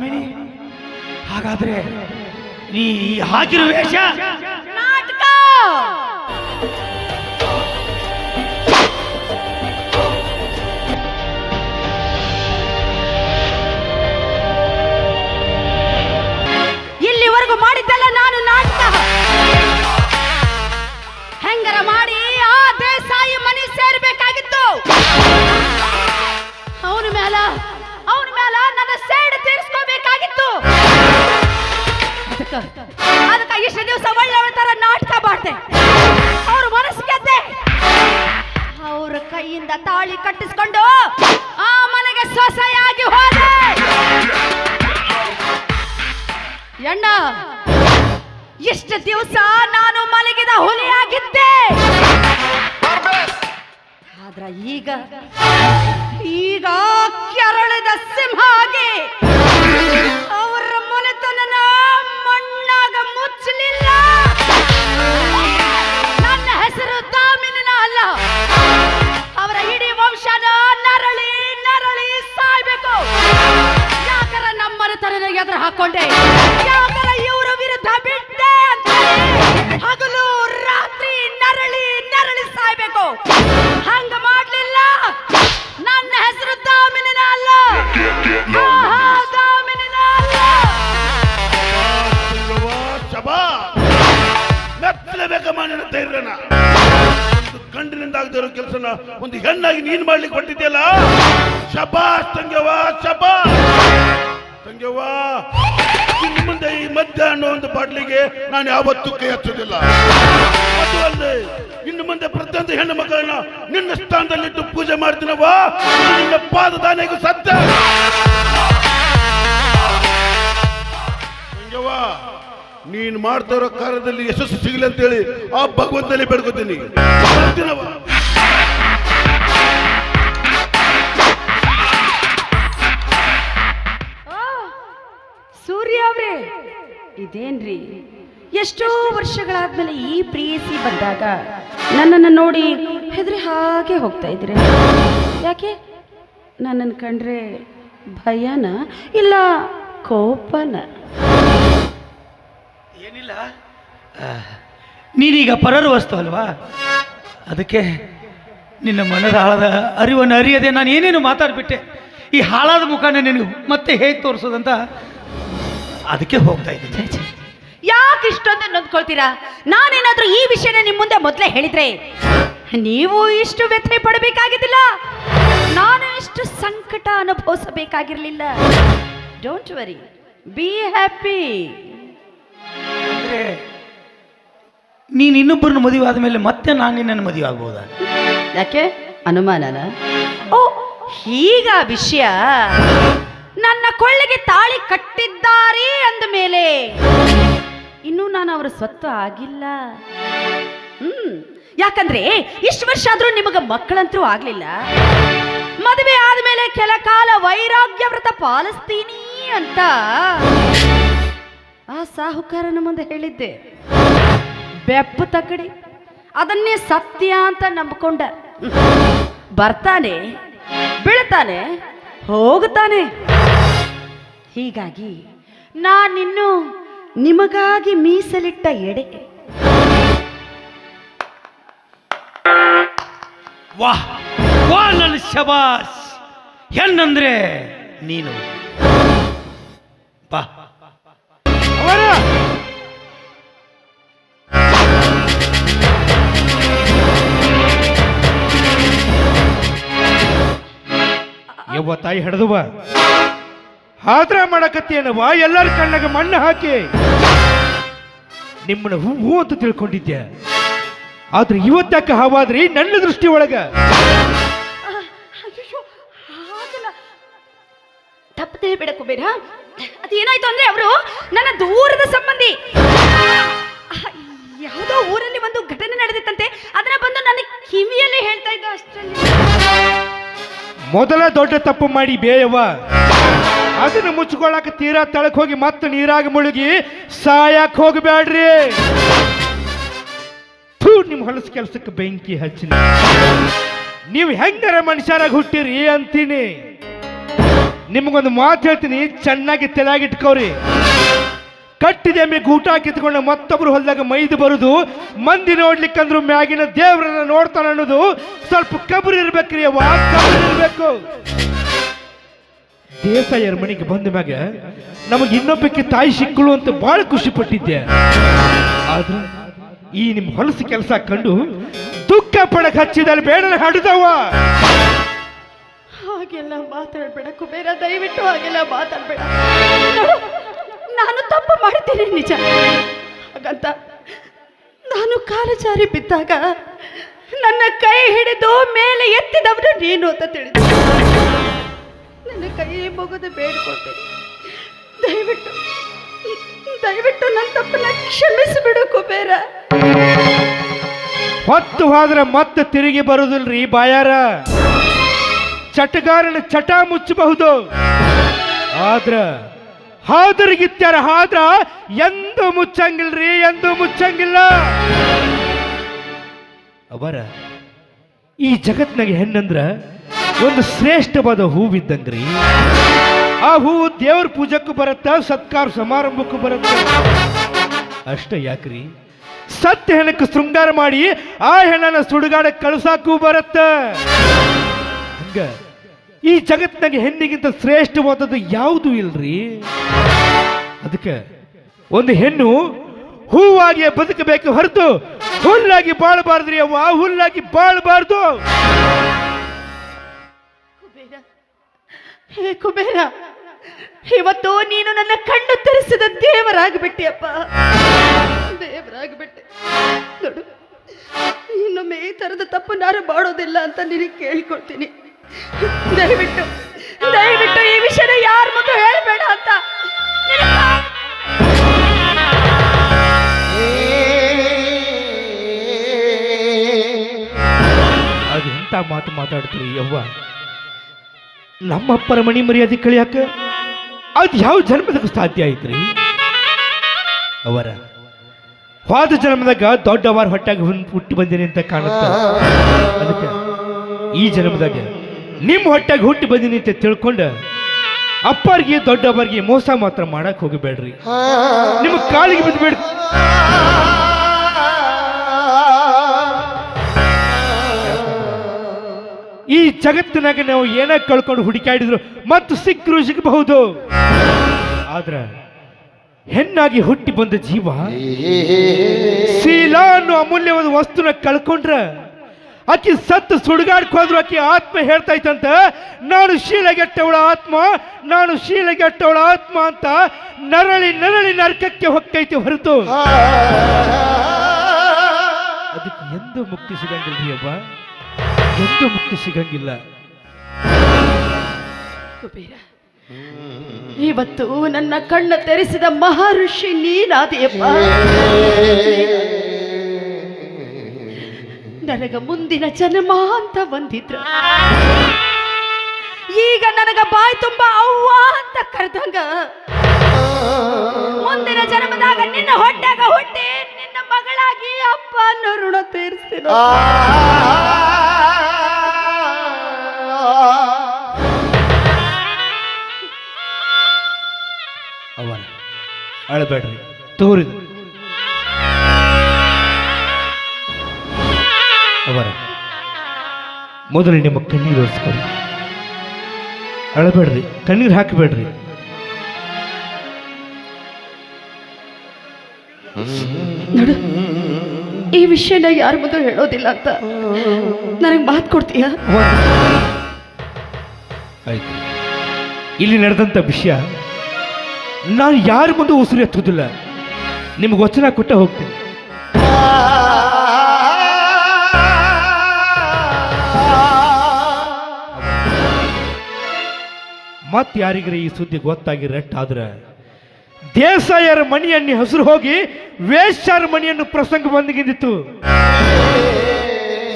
ದಾಮಿನಿ, ಹಾಗಾದ್ರೆ ನೀ ಹಾಕಿರೋ ವೇಷ ನಾಟಕ. ಇಲ್ಲಿವರೆಗೂ ಮಾಡಿದ್ದಲ್ಲ ನಾನು ನಾಟಕ. ಹೆಂಗರ ಮಾಡಿ ಆ ದೇಸಾಯಿ ಮನೆ ಸೇರ್ಬೇಕಾಗಿತ್ತು. ಅವನ ಮೇಲ ನನ್ನ ಸೇಡು ತೀರಿಸ್ಕೋಬೇಕಾಗಿತ್ತು. ಅದಕ್ಕೆ ಇಷ್ಟು ದಿವಸ ಒಳ್ಳೆ ತರ ನಾಟಕ ಮಾಡ್ದೆ. ಅವ್ರ ಮನಸ್ಸು ಗೆದ್ದೆ. ಅವ್ರ ಕೈಯಿಂದ ತಾಳಿ ಕಟ್ಟಿಸ್ಕೊಂಡು ಆ ಮನೆಗೆ ಸೊಸೆಯಾಗಿ ಹೋದೆ. ಅಣ್ಣ, ಎಷ್ಟು ದಿವಸ ನಾನು ಮಲಗಿದ ಹುಲಿಯಾಗಿದ್ದೆ. ಆದ್ರ ಈಗ ಕೆರಳಿದ ಸಿಂಹ ಆಗಿ ಅವರ ಮನೆತನನ ಮಣ್ಣಾಗ ಮುಚ್ಚಲಿಲ್ಲ. ನನ್ನ ಹೆಸರು ದಾಮಿನಿನ ಅಲ್ಲ, ಅವರ ಇಡೀ ವಂಶನ ನರಳಿ ನರಳಿ ಸಾಯ್ಬೇಕು. ಯಾಕರ ನಮ್ಮ ಮನೆತನನ ಎದುರು ಹಾಕೊಂಡೆ, ಯಾಕರ ಇವರ ವಿರುದ್ಧ ಬಿಟ್ಟೆ ಅಂತ ಹಗಲು ರಾತ್ರಿ ನರಳಿ ನರಳಿ ಸಾಯ್ಬೇಕು. ಹಂಗ ಮಾಡ್ಲಿಲ್ಲ. ನನ್ನ ಹೆಸರು ದಾಮಿನಿನ ಅಲ್ಲ, ದಾಮಿನಿನ ಅಲ್ಲ. ಧೈರ್ಯನ ಒಂದು ಗಂಡಿನಿಂದ ಆಗದಿರೋ ಕೆಲಸನ ಒಂದು ಹೆಣ್ಣಾಗಿ ನೀನ್ ಮಾಡ್ಲಿಕ್ಕೆ ಹೊಟ್ಟಿದ್ಯಲ್ಲ. ಶಬಾಸ್ ತಂಗ್ಯವ್ವ, ಶಬಾಸ್ ತಂಗ್ಯವ್ವ. ಇನ್ನು ಮುಂದೆ ಈ ಮಧ್ಯಾಹ್ನ ಒಂದು ಬಾಟ್ಲಿಗೆ ನಾನು ಯಾವತ್ತೂ ಕೈ ಹಚ್ಚೋದಿಲ್ಲ. ಅದು ಅಲ್ಲದೆ ಇನ್ನು ಮುಂದೆ ಪ್ರತಿಯೊಂದು ಹೆಣ್ಣು ಮಕ್ಕಳನ್ನ ನಿನ್ನ ಸ್ಥಾನದಲ್ಲಿಟ್ಟು ಪೂಜೆ ಮಾಡ್ತೀನವ್ವ. ನಿನ್ನ ಪಾದದಾನೆಗೂ ಸತ್ಯ. ತಂಗ್ಯವ್ವ, ನೀನ್ ಮಾಡ್ತಾ ಇರೋ ಕಾರ್ಯದಲ್ಲಿ ಯಶಸ್ಸು ಸಿಗಲಿ ಅಂತೇಳಿ ಆ ಭಗವಂತನಲ್ಲಿ ಬೇಡ್ಕೊತೀನಿ. ಸೂರ್ಯ ಅವ್ರೆ, ಇದೇನ್ರಿ ಎಷ್ಟೋ ವರ್ಷಗಳಾದ್ಮೇಲೆ ಈ ಪ್ರೀತಿ ಬಂದಾಗ ನನ್ನನ್ನು ನೋಡಿ ಹೆದರಿ ಹಾಗೆ ಹೋಗ್ತಾ ಇದ್ರಿ. ಯಾಕೆ? ನನ್ನನ್ನು ಕಂಡ್ರೆ ಭಯನ ಇಲ್ಲ ಕೋಪನ? ಏನಿಲ್ಲ, ನೀನೀಗ ಪರರ ವಸ್ತು ಅಲ್ವಾ, ಅದಕ್ಕೆ ನಿನ್ನ ಮನದ ಹಾಳದ ಅರಿವನ್ನು ಅರಿಯದೆ ನಾನು ಏನೇನು ಮಾತಾಡ್ಬಿಟ್ಟೆ. ಈ ಹಾಳಾದ ಮುಖಾನ ನಿನಗೆ ಮತ್ತೆ ಹೇಗೆ ತೋರಿಸೋದಂತ ಅದಕ್ಕೆ ಹೋಗ್ತಾ ಇದ್ದೀನಿ. ಯಾಕೆ ಇಷ್ಟೊಂದು ನೊಂದ್ಕೊಳ್ತೀರಾ? ನಾನೇನಾದ್ರೂ ಈ ವಿಷಯನ ನಿಮ್ಮ ಮುಂದೆ ಮೊದಲೇ ಹೇಳಿದ್ರೆ ನೀವು ಇಷ್ಟು ವ್ಯಥೆ ಪಡಬೇಕಾಗಿದ್ದಿಲ್ಲ, ನಾನು ಇಷ್ಟು ಸಂಕಟ ಅನುಭವಿಸಬೇಕಾಗಿರ್ಲಿಲ್ಲ. Don't worry, be happy. ಅಂದರೆ ನೀನು ಇನ್ನೊಬ್ಬರನ್ನ ಮದುವೆ ಆದಮೇಲೆ ಮತ್ತೆ ನಾನು ನಿನ್ನನ್ನು ಮದುವೆ ಆಗ್ಬೋದಾ? ಯಾಕೆ ಅನುಮಾನನ? ಓ, ಹೀಗ ವಿಷಯ. ನನ್ನ ಕೊಳ್ಳೆಗೆ ತಾಳಿ ಕಟ್ಟಿದ್ದಾರೆ ಅಂದ ಮೇಲೆ ಇನ್ನೂ ನಾನು ಅವರ ಸ್ವತ್ತು ಆಗಿಲ್ಲ. ಯಾಕಂದ್ರೆ ಇಷ್ಟು ವರ್ಷ ಆದ್ರೂ ನಿಮಗೆ ಮಕ್ಕಳಂತರೂ ಆಗ್ಲಿಲ್ಲ. ಮದುವೆ ಆದ್ಮೇಲೆ ಕೆಲ ಕಾಲ ವೈರಾಗ್ಯ ವ್ರತ ಪಾಲಿಸ್ತೀನಿ ಅಂತ ಆ ಸಾಹುಕಾರನ ಮುಂದೆ ಹೇಳಿದ್ದೆ. ಬೆಪ್ಪು ತಕ್ಕಡಿ ಅದನ್ನೇ ಸತ್ಯ ಅಂತ ನಂಬಿಕೊಂಡ. ಬರ್ತಾನೆ, ಬೀಳ್ತಾನೆ, ಹೋಗ್ತಾನೆ. ಹೀಗಾಗಿ ನಾನಿನ್ನು ನಿಮಗಾಗಿ ಮೀಸಲಿಟ್ಟ ಎಡೆ. ವಾಹ್ ವಾಹ್, ನನ್ನ ಶಬಾಸ್. ಹೆಣ್ಣಂದ್ರೆ ನೀನು. ಬಾ ಯವ್ವ ತಾಯಿ ಹಿಡಿದುವ ಆದ್ರ ಮಾಡಕತ್ತೇನವ. ಎಲ್ಲರ ಕಣ್ಣಾಗ ಮಣ್ಣು ಹಾಕಿ ನಿಮ್ಮನ್ನ ಹೂ ಅಂತ ತಿಳ್ಕೊಂಡಿದ್ದೆ. ಆದ್ರೆ ಇವತ್ತಾಕ ಹಾವಾದ್ರಿ ನನ್ನ ದೃಷ್ಟಿ ಒಳಗ. ತಪ್ಪು ತಿಳಿಬೇಡಕ್ಕೂ ಬೇಡ. ಅದೇನಾಯ್ತು ಅಂದ್ರೆ ಅವರು ನನ್ನ ದೂರದ ಸಂಬಂಧಿ. ಯಾವುದೋ ಊರಲ್ಲಿ ಒಂದು ಘಟನೆ ನಡೆದಿತ್ತಂತೆ, ಅದನ್ನ ಬಂದು ನನ್ನ ಕಿವಿಯಲ್ಲಿ ಹೇಳ್ತಾ ಇದ್ದ. ಅಷ್ಟರಲ್ಲಿ ಮೊದಲ ದೊಡ್ಡ ತಪ್ಪು ಮಾಡಿ ಬೇಯವ್ವ. ಅದನ್ನ ಮುಚ್ಕೊಳ್ಳಾಕ ತೀರಾ ತಳಕ್ ಹೋಗಿ ಮತ್ತೆ ನೀರಾಗ ಮುಳುಗಿ ಸಾಯಕ್ ಹೋಗಬೇಡ್ರಿ. ನಿಮ್ ಹೊಲಸ ಕೆಲಸಕ್ಕೆ ಬೆಂಕಿ ಹಚ್ಚಿನಿ. ನೀವು ಹೆಂಗರ ಮನುಷ್ಯರಾಗ ಹುಟ್ಟಿರಿ ಅಂತೀನಿ. ನಿಮಗೊಂದು ಮಾತು ಹೇಳ್ತೀನಿ, ಚೆನ್ನಾಗಿ ತಲೆಯಾಗಿಟ್ಕೋರಿ. ಕಟ್ಟಿದ ಎಮ್ಮೆ ಗೂಟ ಕಿತ್ಕೊಂಡು ಮತ್ತೊಬ್ರು ಹೊಲದಾಗ ಮೈದು ಬರುದು, ಮಂದಿ ನೋಡ್ಲಿಕ್ಕಂದ್ರು ಮ್ಯಾಗಿನ ದೇವ್ರನ್ನ ನೋಡ್ತಾನ ಅನ್ನೋದು ಸ್ವಲ್ಪ ಕಬರ್ ಇರ್ಬೇಕ್ರಿ ಅವ್ವ, ಕಬರ್ ಇರ್ಬೇಕು. ದೇಸಾಯರ ಮನೆಗೆ ಬಂದ ಮ್ಯಾಗ ನಮಗೆ ಇನ್ನೊಬ್ಬಕ್ಕೆ ತಾಯಿ ಸಿಕ್ಕಳು ಅಂತ ಬಹಳ ಖುಷಿ ಪಟ್ಟಿದ್ದೆ. ಆದ್ರೆ ಈ ನಿಮ್ ಹೊಲಸು ಕೆಲಸ ಕಂಡು ದುಃಖ ಪಡಕ್ ಹಚ್ಚಿದಲ್ಲಿ ಬೇಡ ಹಾಡುದವ. ಹಾಗೆಲ್ಲ ಮಾತಾಡ್ಬೇಡ ಕುಬೇರ, ದಯವಿಟ್ಟು ಹಾಗೆಲ್ಲ ಮಾತಾಡ್ಬೇಡ. ನಾನು ತಪ್ಪು ಮಾಡಿದ್ದೇನೆ ನಿಜ. ಹಾಗಂತ ನಾನು ಕಾಲು ಜಾರಿ ಬಿದ್ದಾಗ ನನ್ನ ಕೈ ಹಿಡಿದು ಮೇಲೆ ಎತ್ತಿದವನು ನೀನು ಅಂತ ತಿಳಿದ. ನನ್ನ ಕೈ ಮುಗಿದು ಬೇಡ್ಕೊಳ್ತೇನೆ, ದಯವಿಟ್ಟು ದಯವಿಟ್ಟು ನನ್ನ ತಪ್ಪನ್ನ ಕ್ಷಮಿಸಿಬಿಡು ಕುಬೇರ. ಹೊತ್ತು ಹೋದ್ರೆ ಮತ್ತೆ ತಿರುಗಿ ಬರುದಿಲ್ರಿ ಬಾಯಾರ. ಚಟಗಾರನ ಚಟ ಮುಚ್ಚಬಹುದು, ಆದ್ರ ಹಾದರಿಗಿತ್ಯಾರ ಹಾದ್ರ ಎಂದು ಮುಚ್ಚಂಗಿಲ್ರಿ, ಎಂದು ಮುಚ್ಚಂಗಿಲ್ಲ. ಅವರ ಈ ಜಗತ್ನಾಗ ಹೆಣ್ಣಂದ್ರ ಒಂದು ಶ್ರೇಷ್ಠವಾದ ಹೂವಿದ್ದಂಗ್ರಿ. ಆ ಹೂವು ದೇವ್ರ ಪೂಜಕ್ಕೂ ಬರುತ್ತ, ಸತ್ಕಾರ ಸಮಾರಂಭಕ್ಕೂ ಬರುತ್ತ. ಅಷ್ಟ ಯಾಕ್ರಿ, ಸತ್ಯ ಹೆಣಕ್ಕೆ ಶೃಂಗಾರ ಮಾಡಿ ಆ ಹೆಣ್ಣನ ಸುಡುಗಾಡ ಕಳ್ಸಾಕೂ ಬರುತ್ತ. ಹಂಗ ಈ ಜಗತ್ನಾಗ ಹೆಣ್ಣಿಗಿಂತ ಶ್ರೇಷ್ಠವಾದದ್ದು ಯಾವುದೂ ಇಲ್ರಿ. ಅದಕ್ಕೆ ಒಂದು ಹೆಣ್ಣು ಹೂವಾಗಿ ಬದುಕಬೇಕು ಹೊರತು ಹುಲ್ಲಾಗಿ ಬಾಳಬಾರ್ದ್ರಿ ಅವ್ವ, ಹುಲ್ಲಾಗಿ ಬಾಳಬಾರ್ದು. ಹೇ ಕುಬೇರ, ಇವತ್ತು ನೀನು ನನ್ನ ಕಣ್ಣು ತೆರೆಸಿದ ದೇವರಾಗ್ಬಿಟ್ಟಿಯಪ್ಪ, ದೇವರಾಗ್ಬಿಟ್ಟೆ. ನೋಡು, ಇನ್ನೊಮ್ಮೆ ಈ ಥರದ ತಪ್ಪು ನಾನು ಮಾಡೋದಿಲ್ಲ ಅಂತ ನಿನಗೆ ಕೇಳ್ಕೊಳ್ತೀನಿ. ದಯವಿಟ್ಟು ದಯವಿಟ್ಟು ಈ ವಿಷಯನ ಯಾರ ಮುಂದೆ ಹೇಳಬೇಡ ಅಂತ. ಅದು ಎಂತ ಮಾತು ಮಾತಾಡ್ತೀರಿ ಯವ್ವ. ನಮ್ಮಪ್ಪರ ಮಣಿ ಮರ್ಯಾದೆ ಕಳಿಯಾಕ ಅದು ಯಾವ ಜನ್ಮದಾಗ ಸಾಧ್ಯ ಐತ್ರಿ? ಅವರ ಹೋದ ಜನ್ಮದಾಗ ದೊಡ್ಡವಾರ ಹೊಟ್ಟಾಗ ಹುಟ್ಟಿ ಬಂದಿನಿ ಅಂತ ಕಾಣುತ್ತ. ಅದಕ್ಕೆ ಈ ಜನ್ಮದಾಗ ನಿಮ್ಮ ಹೊಟ್ಟಾಗ ಹುಟ್ಟಿ ಬಂದಿನಿ ಅಂತ ತಿಳ್ಕೊಂಡ ಅಪ್ಪರಿಗೆ ದೊಡ್ಡವರಿಗೆ ಮೋಸ ಮಾತ್ರ ಮಾಡಕ್ ಹೋಗಬೇಡ್ರಿ. ನಿಮ್ಮ ಕಾಲಿಗೆ ಬಿದ್ದುಬೇಡ. ಈ ಜಗತ್ತಿನಾಗ ನಾವು ಏನ ಕಳ್ಕೊಂಡು ಹುಡುಕಾಡಿದ್ರು ಮತ್ತು ಸಿಕ್ಕರು ಸಿಗಬಹುದು. ಆದ್ರ ಹೆಣ್ಣಾಗಿ ಹುಟ್ಟಿ ಬಂದ ಜೀವ ಶೀಲ ಅನ್ನೋ ಅಮೂಲ್ಯವಾದ ವಸ್ತುನ ಕಳ್ಕೊಂಡ್ರ ಆಕಿ ಸತ್ತು ಸುಡುಗಾಡ್ಕೋದ್ರು ಆಕಿ ಆತ್ಮ ಹೇಳ್ತಾ ಇತ್ತಂತ, ನಾನು ಶೀಲಗೆಟ್ಟವಳ ಆತ್ಮ, ನಾನು ಶೀಲಗೆಟ್ಟವಳ ಆತ್ಮ ಅಂತ ನರಳಿ ನರಳಿ ನರಕಕ್ಕೆ ಹೊಕ್ಕೈತಿ ಹೊರತು ಅದಕ್ಕೆ ಎಂದು ಮುಕ್ತಿ ಸಿಗಂಗಿಲ್ರಿ ಅಬ್ಬ, ಎಂದು ಮುಕ್ತಿ ಸಿಗಂಗಿಲ್ಲ. ಕುಬೇರ, ಇವತ್ತು ನನ್ನ ಕಣ್ಣ ತೆರೆಸಿದ ಮಹರ್ಷಿ ನೀನಾದಿಯಪ್ಪ. ನನಗ ಮುಂದಿನ ಜನ್ಮ ಅಂತ ಬಂದಿದ್ರ, ಈಗ ನನಗ ಬಾಯಿ ತುಂಬ ಅವ್ವ ಅಂತ ಕರೆದಂಗ ಮುಂದಿನ ಜನ್ಮದಾಗ ನಿನ್ನ ಹೊಟ್ಟಾಗ ಹುಟ್ಟಿ ನಿನ್ನ ಮಗಳಾಗಿ ಅಪ್ಪ ಅನ್ನೋ ಋಣ ತೀರಿಸ್ತೀನಿ. ಅವರ ಅಳಬೇಡ್ರಿ, ತೋರಿದ ಅವರ ಮೊದಲು ನಿಮ್ಮ ಕಣ್ಣೀರು ಒರೆಸ್ಕೊಡಿ. ಅಳಬೇಡ್ರಿ, ಕಣ್ಣೀರು ಹಾಕಬೇಡ್ರಿ. ನೋಡು, ಈ ವಿಷಯನ ಯಾರ ಮುಂದೆ ಹೇಳೋದಿಲ್ಲ ಅಂತ ನನಗೆ ಮಾತು ಕೊಡ್ತೀಯ? ಆಯ್ತು, ಇಲ್ಲಿ ನಡೆದಂಥ ವಿಷಯ ನಾನು ಯಾರ ಮುಂದೆ ಉಸಿರು ಎತ್ತುವುದಿಲ್ಲ. ನಿಮ್ಗೆ ವಚನ ಕೊಟ್ಟ ಹೋಗ್ತೀನಿ. ಮತ್ತೆ ಯಾರಿಗ್ರೆ ಈ ಸುದ್ದಿ ಗೊತ್ತಾಗಿ ರಟ್ಟಾದ್ರೆ ದೇಸಾಯರ ಮಣಿಯನ್ನಿ ಹಸಿರು ಹೋಗಿ ವೇಶ್ಯರ ಮಣಿಯನ್ನು ಪ್ರಸಂಗ ಬಂದಿಗಿಂದಿತ್ತು.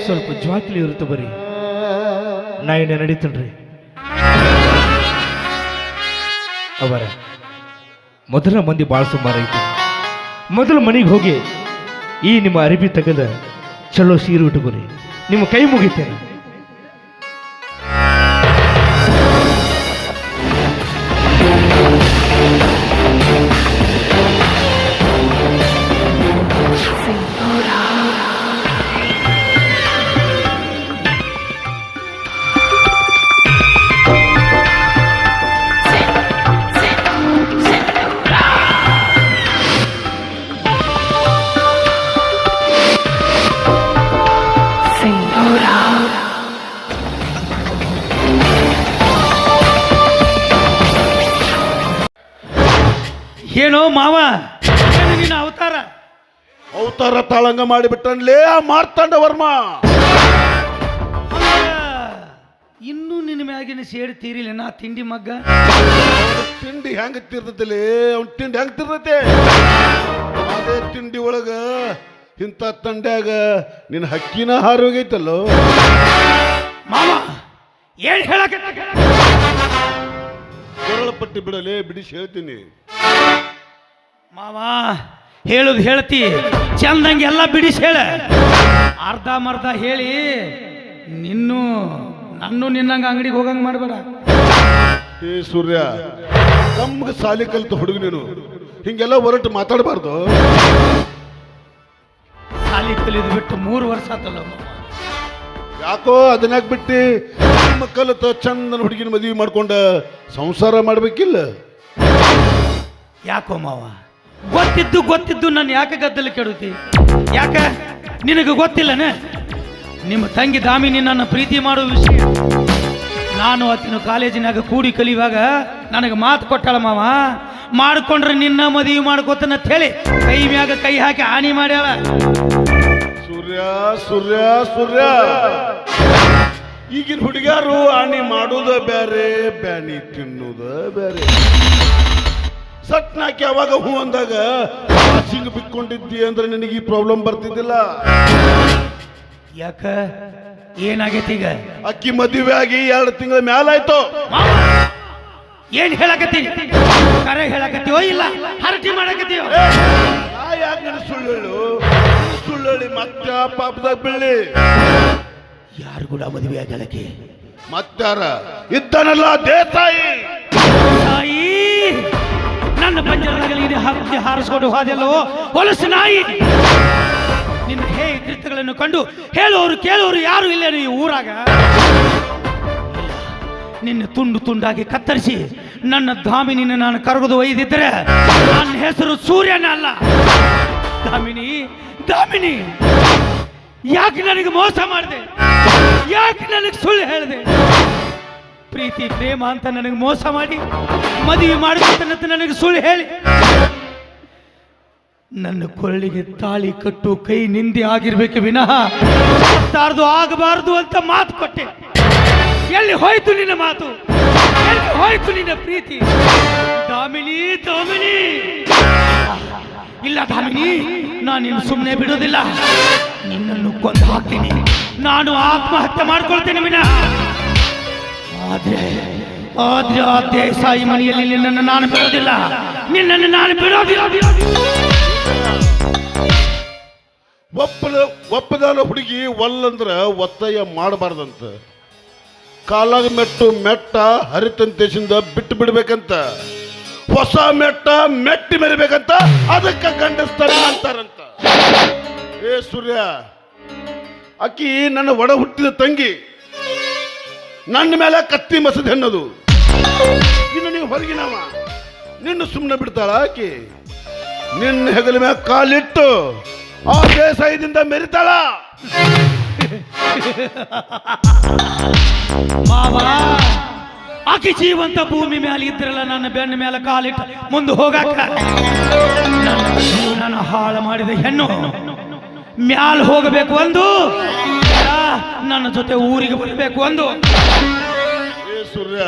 ಸ್ವಲ್ಪ ಜ್ವಾಕ್ಲಿ ಇರುತ್ತೆ ಬರೀ, ನಾ ಏನೇ ನಡೀತೇನ್ರಿ. ಅವರ ಮೊದಲ ಮಂದಿ ಭಾಳ ಸುಮಾರೈತಿ. ಮೊದಲು ಮನೆಗೆ ಹೋಗಿ ಈ ನಿಮ್ಮ ಅರಿಬಿ ತೆಗೆದ ಚಲೋ ಸೀರೆ ಉಟ್ಕೋರಿ, ನಿಮ್ಮ ಕೈ ಮುಗಿತೇನೆ. ಏನೋ ಮಾವ ಏನು ನಿನ್ನ ಅವತಾರ? ಅವತಾರ ತಾಳಂಗ ಮಾಡಿಬಿಟ್ಟನ್ಲೇ ಆ ಮಾರ್ತಾಂಡ ವರ್ಮ. ಇನ್ನೂ ನಿನ್ನ ಮ್ಯಾಗಿನ ಸೇಡಿ ತೀರಿಲ್ಲ ನಾ ತಿಂಡಿ ಮಗ್ಗ. ತಿಂಡಿ ಹೆಂಗ ತಿರ್ತೈತಿಲೇ, ಅವ್ನ ತಿಂಡಿ ಹೆಂಗ ತಿರ್ತೈತೆ? ಅದೇ ತಿಂಡಿ ಒಳಗ ಇಂಥ ತಂಡ್ಯಾಗ ನಿನ್ನ ಹಕ್ಕಿನ ಹಾರೋಗೈತಲ್ಲೋ ಮಾವ. ಏನ್ ಹೇಳಕ್ಕೆ ಕೊರಳ ಪಟ್ಟಿ ಬಿಡಲೇ, ಬಿಡಿಸಿ ಹೇಳ್ತೀನಿ. ಮಾವ ಹೇಳುದು ಹೇಳ್ತಿ, ಚಂದಂಗೆ ಎಲ್ಲ ಬಿಡಿಸಿ ಹೇಳ. ಅರ್ಧ ಮರ್ಧ ಹೇಳಿ ನನ್ನು ನಿನ್ನಂಗ ಅಂಗಡಿಗೆ ಹೋಗಂಗ ಮಾಡಬೇಡ. ಏ ಸೂರ್ಯ, ನಮ್ಗೆ ಸಾಲಿ ಕಲಿತು ಹುಡುಗ ನೀನು, ಹಿಂಗೆಲ್ಲ ಹೊರಟು ಮಾತಾಡಬಾರ್ದು. ಸಾಲಿ ಕಲಿದು ಬಿಟ್ಟು 3 ವರ್ಷ ಆತಲ್ಲ ಮಾವ. ಯಾಕೋ ಅದನ್ನಾಗ ಬಿಟ್ಟು ನಿಮ್ಮ ಕಲಿತ ಚಂದನ ಹುಡುಗಿನ ಮದುವೆ ಮಾಡ್ಕೊಂಡ ಸಂಸಾರ ಮಾಡ್ಬೇಕಿಲ್ಲ? ಯಾಕೋ ಮಾವ, ಗೊತ್ತಿದ್ದು ನಾನು ಯಾಕೆ ಗದ್ದಲ ಕೆಡುತ್ತಿ? ಯಾಕ ನಿನಗೆ ಗೊತ್ತಿಲ್ಲನ? ನಿಮ್ಮ ತಂಗಿ ದಾಮಿನಿ ನನ್ನ ಪ್ರೀತಿ ಮಾಡುವ ವಿಷಯ ನಾನು ಆತಿನ ಕಾಲೇಜಿನಾಗ ಕೂಡಿ ಕಲಿಯುವಾಗ ನನಗೆ ಮಾತು ಕೊಟ್ಟಾಳ ಮಾವ. ಮಾಡ್ಕೊಂಡ್ರೆ ನಿನ್ನ ಮದುವೆ ಮಾಡ್ಕೋತನಂತ ಹೇಳಿ ಕೈ ಮ್ಯಾಗ ಕೈ ಹಾಕಿ ಹಾನಿ ಮಾಡ್ಯಾಳ. ಸೂರ್ಯ ಸೂರ್ಯ ಸೂರ್ಯ, ಈಗಿನ ಹುಡುಗ್ಯಾರು ಹಾನಿ ಮಾಡೋದ ಬ್ಯಾರೆ, ಬ್ಯಾನಿ ತಿನ್ನೋದ ಬ್ಯಾರೆ. ಸಟ್ನಾಕಿ ಅವಾಗ ಹೂ ಅಂದಾಗ ಸಿಂಗ್ ಬಿಕ್ಕೊಂಡಿದ್ದಿ ಅಂದ್ರೆ ನಿನಗೆ ಈ ಪ್ರಾಬ್ಲಮ್ ಬರ್ತಿದ್ದಿಲ್ಲ. ಯಾಕ ಏನಾಗೈತಿ ಈಗ? ಅಕ್ಕಿ ಮದುವೆ ಆಗಿ 2 ತಿಂಗಳ ಮ್ಯಾಲಾಯ್ತು. ಏನ್ ಹೇಳಕತ್ತಿ? ಕರೆ ಹೇಳಕತ್ತೀವೋ ಇಲ್ಲ ಹರಟಿ ಮಾಡಕತ್ತೀವೋ? ನಾ ಯಾಕೆ ನನ್ನ ಸುಳ್ಳು ಮತ್ತೆ ಪಾಪದಾಗ ಬೀಳಿ. ಯಾರು ಕೂಡ ಮದುವೆ ಆಗಲಕ್ಕೆ ಮತ್ತಾರ ಇದ್ದಾನಲ್ಲ ದೇಸಾಯಿ. ತಾಯಿ ನನ್ನ ಪಂಜರದಲ್ಲಿ ಹಕ್ಕಿ ಹಾರಿಸ್ಕೊಂಡು ಹೋದೆಲ್ಲೋ ಹೊಲಸು ನಾಯಿ. ನಿನ್ನ ಕೃತ್ಯಗಳನ್ನು ಕಂಡು ಹೇಳುವವರು ಕೇಳುವವರು ಯಾರು ಇಲ್ಲ ಈ ಊರಾಗ. ನಿನ್ನ ತುಂಡು ತುಂಡಾಗಿ ಕತ್ತರಿಸಿ ನನ್ನ ದಾಮಿನಿನ ನಾನು ಕರಗದು ಒಯ್ದಿದ್ದರೆ ನನ್ನ ಹೆಸರು ಸೂರ್ಯನ ಅಲ್ಲ. ದಾಮಿನಿ, ಯಾಕೆ ನನಗೆ ಮೋಸ ಮಾಡಿದೆ? ಯಾಕೆ ನನಗೆ ಸುಳ್ಳು ಹೇಳಿದೆ? ಪ್ರೀತಿ ಪ್ರೇಮ ಅಂತ ನನಗೆ ಮೋಸ ಮಾಡಿ ಮದುವೆ ಮಾಡಿದಂತ ನನಗೆ ಸುಳ್ಳು ಹೇಳಿ ನನ್ನ ಕೊಳ್ಳಿಗೆ ತಾಳಿ ಕಟ್ಟು ಕೈ ನಿಂದೆ ಆಗಿರ್ಬೇಕು ವಿನಃ ತಾರ್ದು ಆಗಬಾರದು ಅಂತ ಮಾತು ಕೊಟ್ಟೆ. ಎಲ್ಲಿ ಹೋಯ್ತು ನಿನ್ನ ಮಾತು? ಎಲ್ಲಿ ಹೋಯ್ತು ನಿನ್ನ ಪ್ರೀತಿ? ದಾಮಿನಿ, ಇಲ್ಲ ದಾಮಿನಿ, ನಾನು ನಿನ್ನ ಸುಮ್ಮನೆ ಬಿಡೋದಿಲ್ಲ. ನಿನ್ನನ್ನು ಕೊಂದು ಹಾಕ್ತೀನಿ. ನಾನು ಆತ್ಮಹತ್ಯೆ ಮಾಡ್ಕೊಳ್ತೇನೆ ವಿನಃ. ಆದ್ರೆ ಆ ದೇಸಾಯಿ ಮನೆಯಲ್ಲಿ ನಿನ್ನನ್ನು ನಾನು ಬಿಡೋದಿಲ್ಲ. ನಿನ್ನನ್ನು ನಾನು ಬಿಡೋದಿಲ್ಲ. ಒಪ್ಪದಾನ ಹುಡುಗಿ ಒಲ್ಲಂದ್ರ ಒತ್ತಾಯ ಮಾಡಬಾರ್ದಂತ. ಕಾಲಾಗ ಮೆಟ್ಟ ಹರಿತಂತೇಶಿಂದ ಬಿಟ್ಟು ಬಿಡ್ಬೇಕಂತ. ಹೊಸ ಮೆಟ್ಟಿ ಮೆರಿಬೇಕಂತ. ಅದಕ್ಕೆ ಗಂಡಸ್ತಾರ ಅಂತಾರಂತ. ಏ ಸೂರ್ಯ, ಅಕ್ಕಿ ನನ್ನ ಒಡ ಹುಟ್ಟಿದ ತಂಗಿ, ನನ್ನ ಮೇಲೆ ಕತ್ತಿ ಮಸದ ಹೆಣ್ಣದು. ಇನ್ನು ನೀವು ಹೊರಗಿನವ, ನಿನ್ನ ಸುಮ್ಮನೆ ಬಿಡ್ತಾಳ ಆಕಿ? ನಿನ್ನ ಹೆಗಲ ಮ್ಯಾಗ ಕಾಲಿಟ್ಟು ಆ ದೇಸಾಯದಿಂದ ಮೆರಿತಾಳ. ಮಾವ, ಆಕಿ ಜೀವಂತ ಭೂಮಿ ಮೇಲೆ ಇದ್ರಲ್ಲ ನನ್ನ ಬೆನ್ನ ಮೇಲೆ ಕಾಲಿಟ್ಟು ಮುಂದೆ ಹೋಗಾಕ. ನನ್ನ ಹಾಳು ಮಾಡಿದ ಹೆಣ್ಣು ಮ್ಯಾಲ ಹೋಗಬೇಕು ಒಂದು, ನನ್ನ ಜೊತೆ ಊರಿಗೆ ಬರಬೇಕು ಒಂದು. ಏ ಸೂರ್ಯ,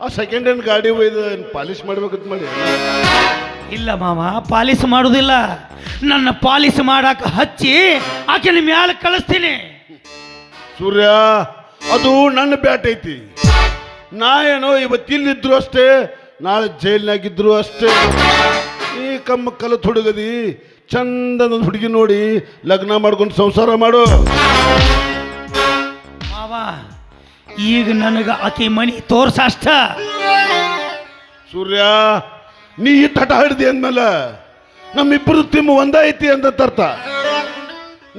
ಆ ಸೆಕೆಂಡ್ ಹ್ಯಾಂಡ್ ಗಾಡಿ ಒಯ್ದು ಪಾಲಿಶ್ ಮಾಡ್ಬೇಕಂತ ಮಾಡಿ? ಇಲ್ಲ ಮಾವ, ಪಾಲಿಸ್ ಮಾಡುದಿಲ್ಲ. ನನ್ನ ಪಾಲಿಸ್ ಮಾಡಾಕ ಹಚ್ಚಿ ಆಕೆನ ಮ್ಯಾಲ ಕಳಿಸ್ತೀನಿ. ಸೂರ್ಯ, ಅದು ನನ್ನ ಬ್ಯಾಟ್ ಐತಿ. ನಾ ಏನೋ ಇವತ್ತಿಲ್ಲಿದ್ರು ಅಷ್ಟೇ, ನಾಳೆ ಜೈಲ್ನಾಗಿದ್ರು ಅಷ್ಟೇ. ಈ ಕಮ್ಮ ಕಲತ್ ಹುಡುಗದಿ ಚಂದದ ಹುಡುಗಿ ನೋಡಿ ಲಗ್ನ ಮಾಡ್ಕೊಂಡು ಸಂಸಾರ ಮಾಡು. ಮಾವ, ಈಗ ನನಗ ಆಕೆ ಮನಿ ತೋರ್ಸ ಅಷ್ಟ. ಸೂರ್ಯ, ನೀ ತಟ ಹಿಡ್ದಿ ಅಂದ್ಮೇಲೆ ನಮ್ಮಿಬ್ಬರು ತಿಮ್ಮ ಒಂದೇ ಐತಿ ಅಂತ ಅರ್ಥ.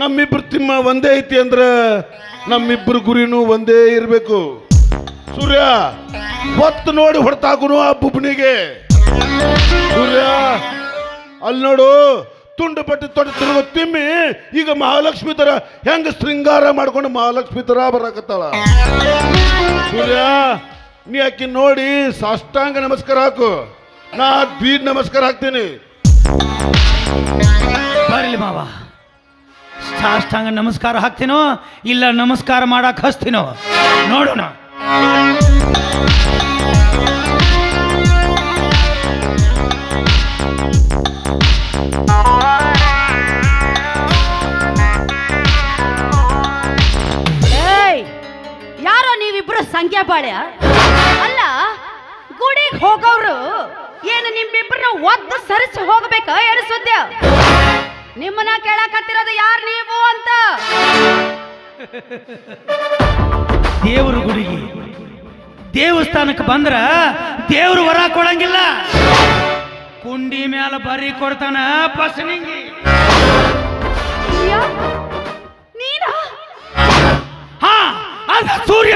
ನಮ್ಮಿಬ್ಬರು ತಿಮ್ಮ ಒಂದೇ ಐತಿ ಅಂದ್ರೆ ನಮ್ಮಿಬ್ಬರು ಗುರಿನೂ ಒಂದೇ ಇರಬೇಕು. ಸೂರ್ಯ, ಹೊತ್ತು ನೋಡಿ ಹೊಡ್ತಾಕುನು ಆ ಬುಬ್ನಿಗೆ. ಸೂರ್ಯ, ಅಲ್ಲಿ ನೋಡು, ತುಂಡು ಬಟ್ಟೆ ತೊಡೆ ತಿರುಗೋ ತಿಮ್ಮಿ ಈಗ ಮಹಾಲಕ್ಷ್ಮಿ ತರ ಹೆಂಗ ಶೃಂಗಾರ ಮಾಡ್ಕೊಂಡು ಮಹಾಲಕ್ಷ್ಮಿ ತರ ಬರಾಕತ್ತಾಳ. ಸೂರ್ಯ, ನೀ ಆಕಿ ನೋಡಿ ಸಾಷ್ಟಾಂಗ ನಮಸ್ಕಾರ ಹಾಕು. ನಾ ಬೀದ್ ನಮಸ್ಕಾರ ಹಾಕ್ತೀನಿ. ಬರಲಿ ಮಾವ, ಸಾಷ್ಟಾಂಗ ನಮಸ್ಕಾರ ಹಾಕ್ತೀನೋ ಇಲ್ಲ ನಮಸ್ಕಾರ ಮಾಡಕ್ ಹಚ್ತೀನೋ ನೋಡೋಣ. ಯಾರೋ ನೀವಿಬ್ರು ಸಂಖ್ಯಾ ಬಾಳ್ಯ ಅಲ್ಲ, ಗುಡಿಗೆ ಹೋಗೋರು ಏನು ನಿಮ್ಮಿಬ್ರನ್ನ ಒದ್ದು ಸರಿಸಿ ಹೋಗ್ಬೇಕ ಏನು ಸುದ್ದ? ನಿಮ್ಮನ್ನ ಕೇಳಕತ್ತಿರೋದು ಯಾರು ನೀವು ಅಂತ? ದೇವ್ರ ಗುಡಿಗೆ ದೇವಸ್ಥಾನಕ್ಕೆ ಬಂದ್ರ ದೇವ್ರು ವರ ಕೊಡಂಗಿಲ್ಲ, ಕುಂಡಿ ಮ್ಯಾಲ ಬರಿ ಕೊಡ್ತಾನ ಬಸನಿಂಗಿ. ನೀನಾ? ಹಾ, ಅದ ಸೂರ್ಯ.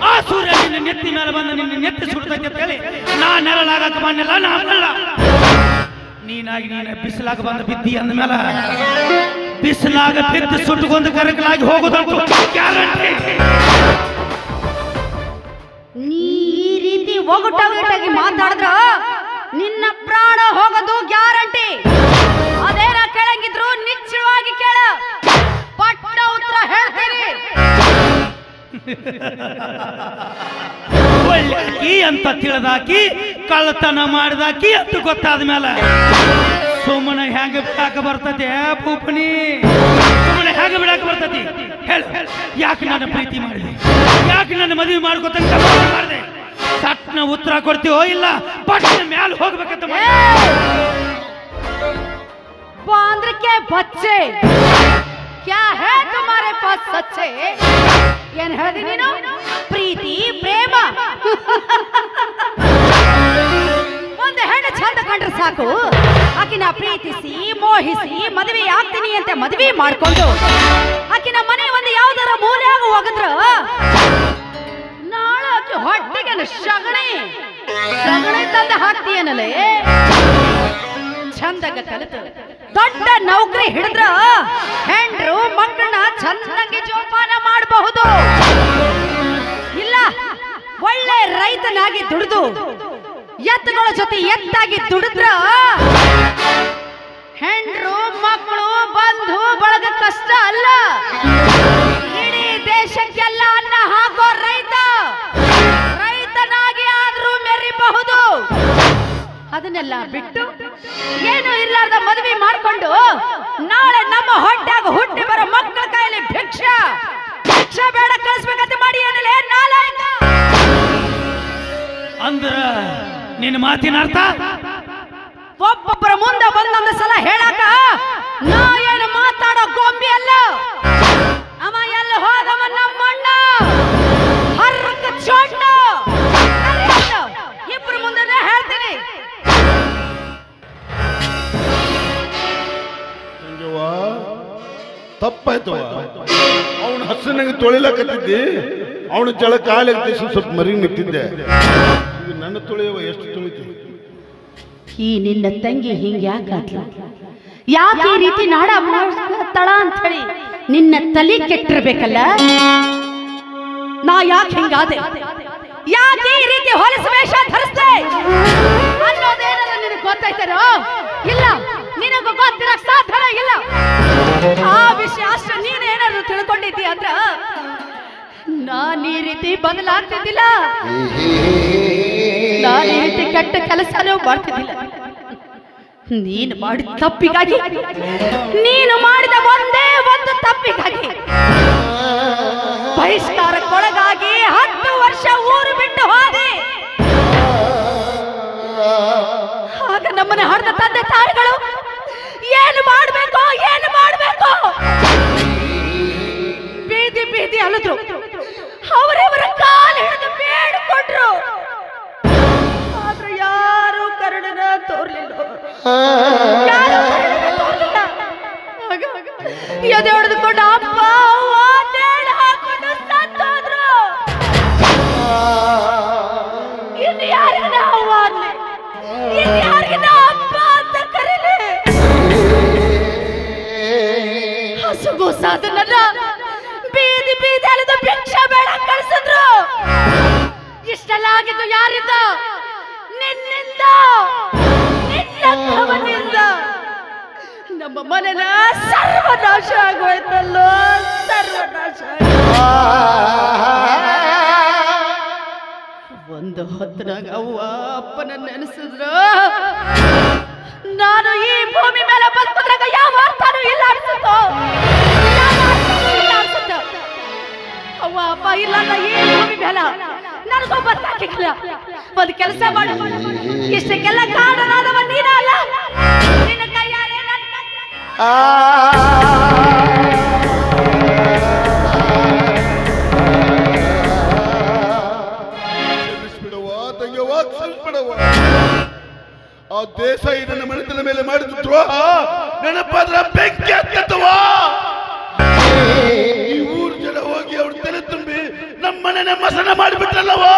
ಆ ಸೂರ್ಯ ನಿನ್ನ ನೆತ್ತಿ ಮೇಲೆ ಬಂದ ನಿನ್ನ ನೆತ್ತಿ ಸುಡ್ತೈತೆ ಅಂತ ಹೇಳಿ ನಾ ನೆರಳಾಗಕ್ಕೆ ಬಂದಿಲ್ಲ, ನಾ ಅಲ್ಲ. ನೀನಾಗಿ ನೀನ ಬಿಸಿಲಾಗ ಬಂದ ಬಿದ್ದಿ ಅಂದ್ಮೇಲೆ ಬಿಸಿಲಾಗ ಬಿದ್ದು ಸುಟ್ಟುಕೊಂಡು ಕರಕಲಾಗಿ ಹೋಗೋದಂತೂ ಗ್ಯಾರಂಟಿ. ನೀ ಈ ರೀತಿ ಒಗಟಾಗಿ ಮಾತಾಡಿದ್ರ ನಿನ್ನ ಪ್ರಾಣ ಹೋಗೋದು ಗ್ಯಾರಂಟಿ. ಅದೇನ ಕೆಳಗಿದ್ರು ನಿಶ್ಚಯವಾಗಿ ಕೇಳ, ಪಟ್ಟ ಉತ್ತರ ಹೇಳ್ತೀನಿ. ಒಳ್ಳೆಕಿ ಅಂತ ತಿಳಿದಾಕಿ ಕಳ್ಳತನ ಮಾಡಿದಾಕಿ ಅಂತ ಗೊತ್ತಾದ ಮೇಲೆ ಸುಮ್ಮನೆ ಹೆಂಗ ಬಿಡಾಕ ಬರ್ತದೆ ಪೂಪನಿ? ಸುಮ್ಮನೆ ಹೆಂಗ ಬಿಡಾಕ ಬರ್ತತಿ ಹೇಳ? ಯಾಕೆ ನನ್ನ ಪ್ರೀತಿ ಮಾಡಿದೆ, ಯಾಕೆ ನನ್ನ ಮದುವೆ ಮಾಡ್ಕೊತಂತ ಮಾಡಿದೆ? ಸಟ್ನ ಉತ್ತರ ಕೊಡ್ತೀವೋ ಇಲ್ಲ ಪಟ್ನ ಮ್ಯಾಲ ಹೋಗ್ಬೇಕಂತ ಮಾಡಿ? बांद्र के बच्चे क्या है तुम्हारे पास सच्चे? ಏನ್ ಹೇಳಿದಿ ನೀನು? ಪ್ರೀತಿ ಪ್ರೇಮ ಒಂದು ಹೆಣ್ಣು ಚಂದ ಕಂಡ್ರೆ ಸಾಕು, ಆಕಿನ ಪ್ರೀತಿಸಿ ಮೋಹಿಸಿ ಮದುವೆ ಆಗ್ತೀನಿ ಅಂತ ಮದುವೆ ಮಾಡ್ಕೊಂಡು ಆಕಿನ ಮನೆ ಒಂದು ಯಾವ್ದಾರ ಮೂಲೆಯಾಗ ಹೋಗಿದ್ರ ನಾಳೆ ಆಕಿ ಹೊಟ್ಟೆಗೆ ಸಗಣಿ ತಂದ ಹಾಕ್ತೀಯನಲ್ಲೇ. ಚಂದಾಗ ಕಲಿತು ದೊಡ್ಡ ನೌಕರಿ ಹಿಡಿದ್ರ ಹೆಂಡ್ರು ಮಕ್ಕಳನ್ನ ಚಂದಂಗೆ ಜೋಪಾನ ಮಾಡಬಹುದು. ಇಲ್ಲ, ಒಳ್ಳೆ ರೈತನಾಗಿ ದುಡಿದು ಎತ್ತುಗಳ ಜೊತೆ ಎತ್ತಾಗಿ ದುಡಿದ್ರ ಹೆಂಡ್ರು ಮಕ್ಕಳು ಬಂಧು ಬಳಗ ಕಷ್ಟ ಅಲ್ಲ, ಇಡೀ ದೇಶಕ್ಕೆಲ್ಲ ಅನ್ನ ಹಾಕೋ ರೈತನಾಗಿ ಆದ್ರೂ ಮೆರಿಬಹುದು. ಅದನ್ನೆಲ್ಲ ಬಿಟ್ಟು ಏನು ಇರ್ಲಾರ್ದ ಮದುವೆ ಮಾಡ್ಕೊಂಡು ನಾಳೆ ನಮ್ಮ ಹೊಟ್ಟಾಗ ಹುಟ್ಟಿ ಬರೋ ಮಕ್ಕಳ ಕೈಯಲ್ಲಿ ಭಿಕ್ಷಾ ಬೇಡ ಕಳಿಸ್ಬೇಕಂತ ಮಾಡಿ ಏನಿಲ್ಲ ನಾಲಾಯಕ. ಅಂದ್ರ ನಿನ್ನ ಮಾತಿನ ಅರ್ಥ ಒಬ್ಬೊಬ್ಬರ ಮುಂದೆ ಬಂದೊಂದು ಸಲ ಹೇಳಾಕ ನಾ ಏನು ಮಾತಾಡೋ ಗೊಂಬಿ ಅಲ್ಲ. ಅವ ಎಲ್ಲ ಹೋದವ ನಮ್ಮಣ್ಣ ಹರ್ಕ ಚೊಣ್ಣ. ಇಬ್ರು ಮುಂದೆ ಹೇಳ್ತೀನಿ. ತಪ್ಪಾಯ್ತವ, ಅವನ ಹಸನಾಗಿ ತೊಳಿಲಕತ್ತಿದ್ದಿ, ಅವನ ಜಳ ಕಾಲಾಗ್ತಿ ಸ್ವಲ್ಪ ಮರಿಗೆ ನಿಂತಿದ್ದೆ. ಈಗ ನನ್ನ ತೊಳೆಯವ ಎಷ್ಟು ತೊಳಿತೀವಿ? ಈ ನಿನ್ನ ತಂಗಿ ಹಿಂಗ ಯಾಕಾದ್ಲು, ಯಾಕೆ ಈ ರೀತಿ ನಾಡ ಮಾಡ್ತಾಳ ಅಂತ ಹೇಳಿ ನಿನ್ನ ತಲೆ ಕೆಟ್ಟಿರ್ಬೇಕಲ್ಲ. ನಾ ಯಾಕೆ ಹಿಂಗಾದೆ, ಯಾಕೆ ಈ ರೀತಿ ಹೊಲಸು ವೇಷ ಧರಿಸ್ದೆ ಅನ್ನೋದೇನಾರ ನಿನಗೆ ಗೊತ್ತಾಯ್ತಾರೋ? ಇಲ್ಲ, ನಿನಗೂ ಗೊತ್ತಿರಕ್ ಸಾಧ್ಯ ಇಲ್ಲ. ಆ ವಿಷಯ ಅಷ್ಟು ನೀನೇನಾದ್ರು ತಿಳ್ಕೊಂಡಿದ್ದೀ ಅಂದ್ರ ನಾನ್ ಈ ರೀತಿ ಬದಲಾಗ್ತಿದ್ದಿಲ್ಲ, ನಾನು ಈ ರೀತಿ ಕೆಟ್ಟ ಕೆಲಸನೂ ಮಾಡ್ತಿದ್ದಿಲ್ಲ. ನೀನು ಮಾಡಿದ ತಪ್ಪಿಗಾಗಿ, ನೀನು ಮಾಡಿದ ಒಂದೇ ಒಂದು ತಪ್ಪಿಗಾಗಿ ಬಹಿಷ್ಕಾರಕ್ಕೊಳಗಾಗಿ 10 ವರ್ಷ ಊರು ಬಿಟ್ಟು ಹೋದೆ. ಆಗ ನಮ್ಮನ್ನ ಹರಿದ ತಂದೆ ತಾಯಿಗಳು ಏನು ಮಾಡಬೇಕು ಬೀದಿ ಬೀದಿ ಅಲಿದ್ರು, ಅವರವರ ಕಾಲು ಹಿಡಿದು ಬೇಡಿಕೊಂಡ್ರು. ಆದ್ರೆ ಯಾರು ಕರುಣನ ತೋರ್ಲಿಲ್ಲ, ಎದೆ ಹೊಡೆದುಕೊಂಡು ಅಪ್ಪ ಅವ್ವ ನೇಣು ಹಾಕೊಂಡು ಸತ್ತೋದ್ರು. ಇನ್ನು ಯಾರಿಗ ಅವ್ವ ಅನ್ಲಿ, ಇನ್ನು ಯಾರಿಗ ಅಪ್ಪ ಅಂತ ಕರೀಲಿ? ಹಸುಗೋಸಾದ ನನ್ನ ಬೀದಿ ಬೀದಿ ಅಲೆದು ಭಿಕ್ಷೆ ಬೇಡ ಕಳಿಸಿದ್ರು. ಇಷ್ಟೆಲ್ಲ ಆಗಿದ್ದು ಯಾರಿದ್ದ? ನಿನ್ನಿಂದ ನಿನ್ನಿಂದ ನಿನ್ನಂಥವನಿಂದ ನಮ್ಮ ಮನೆನ ಸರ್ವನಾಶ ಆಗೋಯ್ತಲ್ಲೋ, ಸರ್ವನಾಶ ಒಂದು ಹೊತ್ತನಾಗ ಅವ್ವ ಅಪ್ಪನ ನೆನೆಸಿದ್ರ ನಾನು ಈ ಭೂಮಿ ಮೇಲೆ ಬದುಕಿದ್ರಾಗ ಯಾವ ಅರ್ಥನೂ ಇಲ್ಲ ಅನ್ಸುತ್ತೋ, ಅವ್ವ ಅಪ್ಪ ಇಲ್ಲ ಈ ಭೂಮಿ ಮೇಲೆ ನನಗೊಬ್ಬ ಸಾಕಿಲ್ಲ. ಒಂದು ಕೆಲಸ ಮಾಡು, ಇಷ್ಟಕ್ಕೆಲ್ಲ ಕಾರಣನಾದವ ನೀನ ಅಲ್ಲ, ನಿನ್ನ ಕೈಯಾರೆ ಆ ದೇಶ ನನ್ನ ಮನೆತನ ಮೇಲೆ ಮಾಡಿದ ದ್ರೋಹ ನೆನಪಾದ್ರ ಬೆಂಕಿ ಹತ್ತವಾ. ಈ ಊರು ಜನ ಹೋಗಿ ಅವ್ರ ತಲೆ ತುಂಬಿ ನಮ್ಮ ಮನೆನ ಮಸನ ಮಾಡಿಬಿಟ್ರಲ್ಲವೋ.